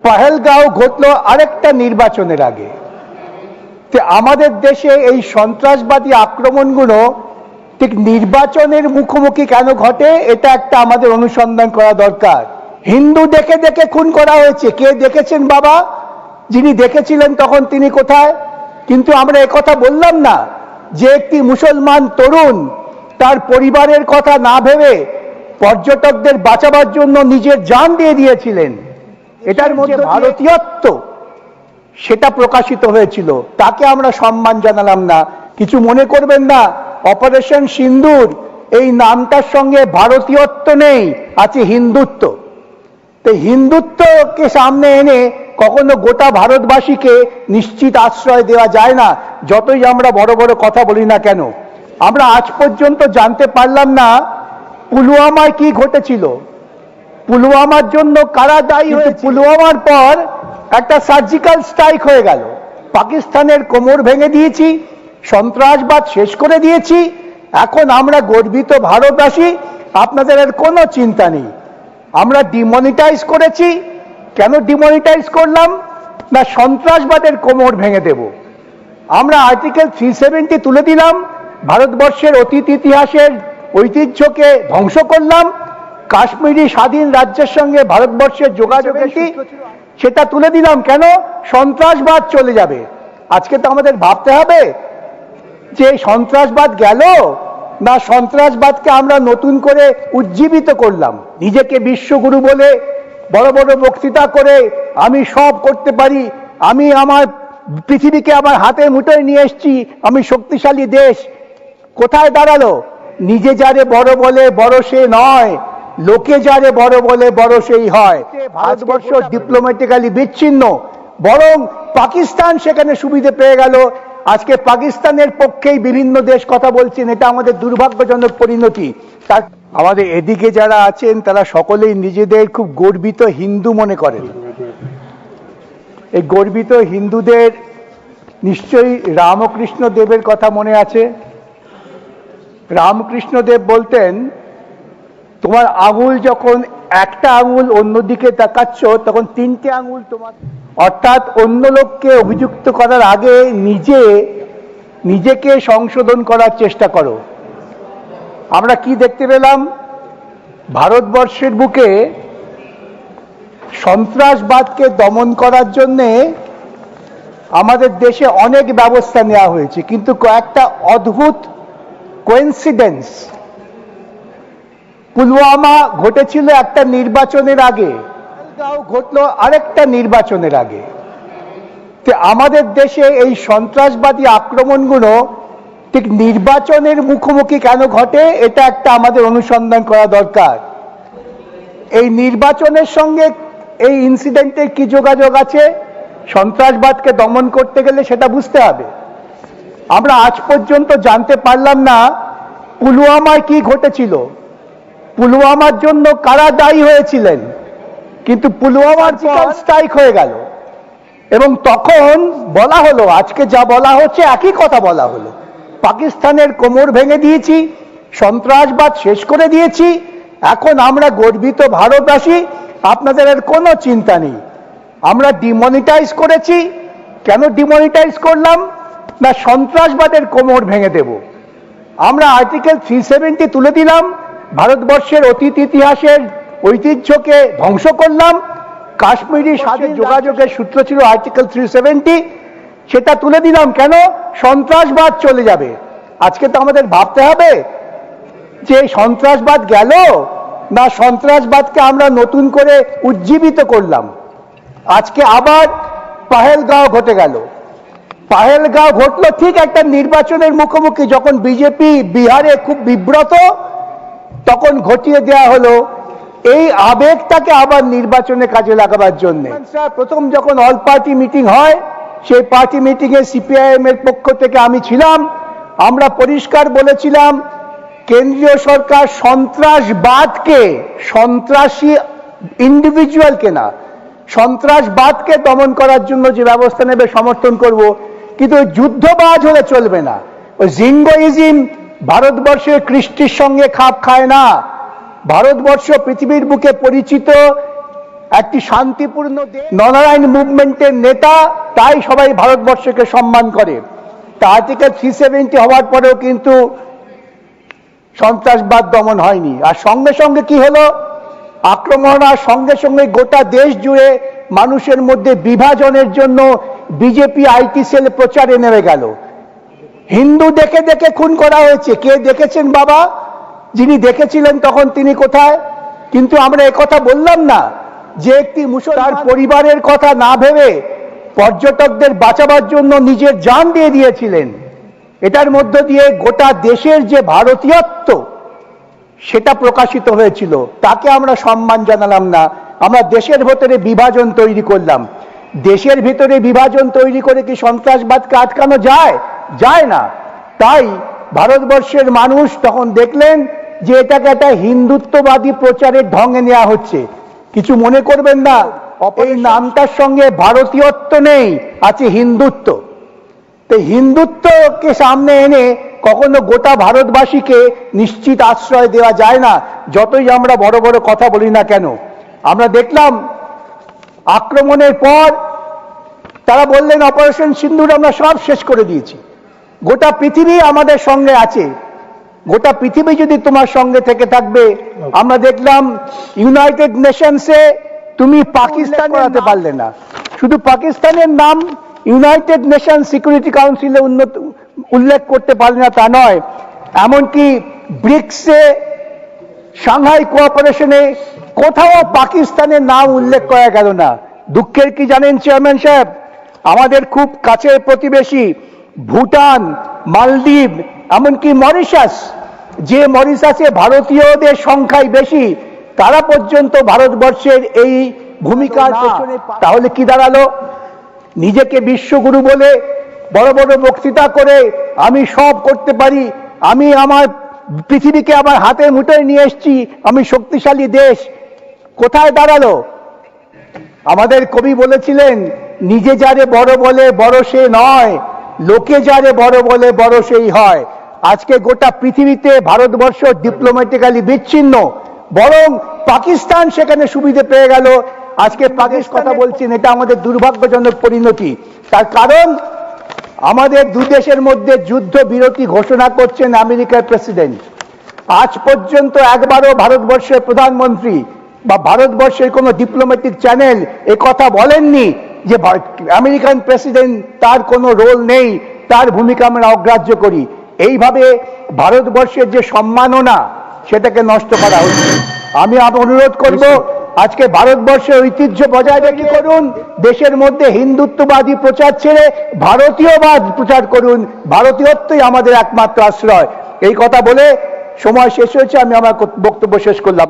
পহেলগাঁও ঘটলো আরেকটা নির্বাচনের আগে। আমাদের দেশে এই সন্ত্রাসবাদী আক্রমণগুলো ঠিক নির্বাচনের মুখোমুখি কেন ঘটে, এটা একটা আমাদের অনুসন্ধান করা দরকার। হিন্দু দেখে দেখে খুন করা হয়েছে, কে দেখেছেন বাবা? যিনি দেখেছিলেন তখন তিনি কোথায়? কিন্তু আমরা একথা বললাম না যে একটি মুসলমান তরুণ তার পরিবারের কথা না ভেবে পর্যটকদের বাঁচাবার জন্য নিজের জান দিয়ে দিয়েছিলেন। এটার মধ্যে ভারতীয়ত্ব সেটা প্রকাশিত হয়েছিল, তাকে আমরা সম্মান জানালাম না। কিছু মনে করবেন না, অপারেশন সিন্দুর এই নামটার সঙ্গে ভারতীয়ত্ব নেই, আছে হিন্দুত্ব। তো হিন্দুত্বকে সামনে এনে কখনো গোটা ভারতবাসীকে নিশ্চিত আশ্রয় দেওয়া যায় না, যতই আমরা বড় বড় কথা বলি না কেন। আমরা আজ পর্যন্ত জানতে পারলাম না পুলওয়ামায় কি ঘটেছিল, পুলওয়ামার জন্য কারা দায়ী হয়েছে। পুলওয়ামার পর একটা সার্জিক্যাল স্ট্রাইক হয়ে গেল, পাকিস্তানের কোমর ভেঙে দিয়েছি, সন্ত্রাসবাদ শেষ করে দিয়েছি। এখন আমরা গর্বিত ভারতবাসী, আপনাদের আর কোনো চিন্তা নেই। আমরা ডিমনিটাইজ করেছি। কেন ডিমনিটাইজ করলাম? না সন্ত্রাসবাদের কোমর ভেঙে দেব। আমরা আর্টিকেল 370 তুলে দিলাম, ভারতবর্ষের অতীত ইতিহাসের ঐতিহ্যকে ধ্বংস করলাম। কাশ্মীরি স্বাধীন রাজ্যের সঙ্গে ভারতবর্ষের যোগাযোগের সেটা তুলে দিলাম। কেন? সন্ত্রাসবাদ চলে যাবে। আজকে তো আমাদের ভাবতে হবে যে সন্ত্রাসবাদ গেল না সন্ত্রাসবাদকে আমরা নতুন করে উজ্জীবিত করলাম। নিজেকে বিশ্বগুরু বলে বড় বড় বক্তৃতা করে আমি সব করতে পারি, আমি আমার পৃথিবীকে আমার হাতের মুঠোয় নিয়ে এসেছি, আমি শক্তিশালী দেশ। কোথায় দাঁড়ালো? নিজে যারে বড় বলে বড় সে নয়, লোকে যারে বড় বলে বড় সেই হয়। ভারতবর্ষ ডিপ্লোম্যাটিক্যালি বিচ্ছিন্ন, বরং পাকিস্তান সেখানে সুবিধে পেয়ে গেল। আজকে পাকিস্তানের পক্ষেই বিভিন্ন দেশ কথা বলছেন, এটা আমাদের দুর্ভাগ্যজনক পরিণতি। তার আমাদের এদিকে যারা আছেন তারা সকলেই নিজেদের খুব গর্বিত হিন্দু মনে করেন। এই গর্বিত হিন্দুদের নিশ্চয়ই রামকৃষ্ণ দেবের কথা মনে আছে। রামকৃষ্ণ দেব বলতেন, তোমার আঙুল যখন একটা আঙুল অন্যদিকে তাকাচ্ছ তখন তিনটে আঙুল তোমার, অর্থাৎ অন্য লোককে অভিযুক্ত করার আগে নিজেকে সংশোধন করার চেষ্টা করো। আমরা কি দেখতে পেলাম? ভারতবর্ষের বুকে সন্ত্রাসবাদকে দমন করার জন্য আমাদের দেশে অনেক ব্যবস্থা নেওয়া হয়েছে, কিন্তু কয়েকটা অদ্ভুত কোইন্সিডেন্স। পুলওয়ামা ঘটেছিল একটা নির্বাচনের আগে, পহেলগাঁও ঘটলো আরেকটা নির্বাচনের আগে। আমাদের দেশে এই সন্ত্রাসবাদী আক্রমণগুলো ঠিক নির্বাচনের মুখোমুখি কেন ঘটে, এটা একটা আমাদের অনুসন্ধান করা দরকার। এই নির্বাচনের সঙ্গে এই ইনসিডেন্টের কি যোগাযোগ আছে? সন্ত্রাসবাদকে দমন করতে গেলে সেটা বুঝতে হবে। আমরা আজ পর্যন্ত জানতে পারলাম না পুলওয়ামায় কি ঘটেছিল, পুলওয়ামার জন্য কারা দায়ী হয়েছিলেন। কিন্তু পুলওয়ামার স্ট্রাইক হয়ে গেল এবং তখন বলা হলো, আজকে যা বলা হচ্ছে একই কথা বলা হলো, পাকিস্তানের কোমর ভেঙে দিয়েছি, সন্ত্রাসবাদ শেষ করে দিয়েছি। এখন আমরা গর্বিত ভারতবাসী, আপনাদের আর কোনো চিন্তা নেই। আমরা ডিমনিটাইজ করেছি। কেন ডিমনিটাইজ করলাম? না সন্ত্রাসবাদের কোমর ভেঙে দেব। আমরা আর্টিকেল 370 তুলে দিলাম, ভারতবর্ষের অতীত ইতিহাসের ঐতিহ্যকে ধ্বংস করলাম। কাশ্মীরি স্বাধীন যোগাযোগের সূত্র ছিল আর্টিকেল 370, সেটা তুলে দিলাম। কেন? সন্ত্রাসবাদ চলে যাবে। আজকে তো আমাদের ভাবতে হবে যে সন্ত্রাসবাদ গেল না সন্ত্রাসবাদকে আমরা নতুন করে উজ্জীবিত করলাম। আজকে আবার পহেলগাঁও ঘটে গেল। পহেলগাঁও ঘটলো ঠিক একটা নির্বাচনের মুখোমুখি, যখন বিজেপি বিহারে খুব বিব্রত, তখন ঘটিয়ে দেওয়া হলো এই আবেগটাকে আবার নির্বাচনে কাজে লাগাবার জন্য। প্রথম যখন অল পার্টি মিটিং হয়, সেই পার্টি মিটিং এ সিপিআইএম এর পক্ষ থেকে আমি ছিলাম। আমরা পরিষ্কার বলেছিলাম কেন্দ্রীয় সরকার সন্ত্রাসবাদকে, সন্ত্রাসী ইন্ডিভিজুয়ালকে না, সন্ত্রাসবাদকে দমন করার জন্য যে ব্যবস্থা নেবে সমর্থন করব, কিন্তু যুদ্ধবাজ হলে চলবে না। ওই জিঙ্গোইজম ভারতবর্ষের কৃষ্টির সঙ্গে খাপ খায় না। ভারতবর্ষ পৃথিবীর বুকে পরিচিত একটি শান্তিপূর্ণ দেশ, ননারায়ণ মুভমেন্টের নেতা, তাই সবাই ভারতবর্ষকে সম্মান করে। তা আর্টিকেল 370 হওয়ার পরেও কিন্তু সন্ত্রাসবাদ দমন হয়নি। আর সঙ্গে সঙ্গে কি হলো, আক্রমণ আর সঙ্গে সঙ্গে গোটা দেশ জুড়ে মানুষের মধ্যে বিভাজনের জন্য বিজেপি আইটি সেল প্রচারে নেমে গেল। হিন্দু দেখে দেখে খুন করা হয়েছে। কে দেখেছেন বাবা? যিনি দেখেছিলেন তখন তিনি কোথায়? কিন্তু আমরা একথা বললাম না যে একটি মুসলমান পরিবারের কথা না ভেবে পর্যটকদের বাঁচাবার জন্য নিজের জান দিয়ে দিয়েছিলেন। এটার মধ্য দিয়ে গোটা দেশের যে ভারতীয়ত্ব সেটা প্রকাশিত হয়েছিল, তাকে আমরা সম্মান জানালাম না। আমরা দেশের ভেতরে বিভাজন তৈরি করলাম। দেশের ভিতরে বিভাজন তৈরি করে কি সন্ত্রাসবাদকে আটকানো যায়? যায় না। তাই ভারতবর্ষের মানুষ তখন দেখলেন যে এটাকে একটা হিন্দুত্ববাদী প্রচারের ঢঙে নেওয়া হচ্ছে। কিছু মনে করবেন না, এই নামটার সঙ্গে ভারতীয়ত্ব নেই, আছে হিন্দুত্ব। তো হিন্দুত্বকে সামনে এনে কখনো গোটা ভারতবাসীকে নিশ্চিত আশ্রয় দেওয়া যায় না, যতই আমরা বড় বড় কথা বলি না কেন। আমরা দেখলাম আক্রমণের পর তারা বললেন অপারেশন সিন্দুর আমরা সব শেষ করে দিয়েছি। গোটা পৃথিবী আমাদের সঙ্গে আছে। গোটা পৃথিবী যদি তোমার সঙ্গে থেকে থাকবে। আমরা দেখলাম ইউনাইটেড নেশনসে তুমি পাকিস্তান করাতে পারলে না। শুধু পাকিস্তানের নাম ইউনাইটেড নেশন সিকিউরিটি কাউন্সিলে উল্লেখ করতে পারলে না তা নয়, এমনকি ব্রিক্সে, সাংহাই কোঅপারেশনে কোথাও পাকিস্তানের নাম উল্লেখ করা গেল না। দুঃখের কি জানেন চেয়ারম্যান সাহেব, আমাদের খুব কাছের প্রতিবেশী ভুটান, মালদ্বীপ, এমনকি মরিশাস, যে মরিশাসে ভারতীয়দের সংখ্যাই বেশি, তারা পর্যন্ত ভারতবর্ষের এই ভূমিকার পেছনে। তাহলে কি দাঁড়ালো? নিজেকে বিশ্বগুরু বলে বড় বড় বক্তৃতা করে আমি সব করতে পারি, আমি আমার পৃথিবীকে আমার হাতের মুঠোয় নিয়ে এসেছি, আমি শক্তিশালী দেশ। কোথায় দাঁড়ালো? আমাদের কবি বলেছিলেন, নিজে যারে বড় বলে বড় সে নয়, লোকে যারে বড় বলে বড় সেই হয়। আজকে গোটা পৃথিবীতে ভারতবর্ষ ডিপ্লোম্যাটিক্যালি বিচ্ছিন্ন, বরং পাকিস্তান সেখানে সুবিধে পেয়ে গেল। আজকে পাকিস্তান কথা বলছেন, এটা আমাদের দুর্ভাগ্যজনক পরিণতি। তার কারণ আমাদের দু দেশের মধ্যে যুদ্ধ বিরতি ঘোষণা করছেন আমেরিকার প্রেসিডেন্ট। আজ পর্যন্ত একবারও ভারতবর্ষের প্রধানমন্ত্রী বা ভারতবর্ষের কোনো ডিপ্লোম্যাটিক চ্যানেল এ কথা বলেননি যে আমেরিকান প্রেসিডেন্ট তার কোনো রোল নেই, তার ভূমিকা আমরা অগ্রাহ্য করি। এইভাবে ভারতবর্ষের যে সম্মাননা সেটাকে নষ্ট করা হচ্ছে। আমি অনুরোধ করব, আজকে ভারতবর্ষের ঐতিহ্য বজায় রেখে করুন, দেশের মধ্যে হিন্দুত্ববাদী প্রচার ছেড়ে ভারতীয়বাদ প্রচার করুন। ভারতীয়ত্বই আমাদের একমাত্র আশ্রয়। এই কথা বলে সময় শেষ হয়েছে, আমি আমার বক্তব্য শেষ করলাম।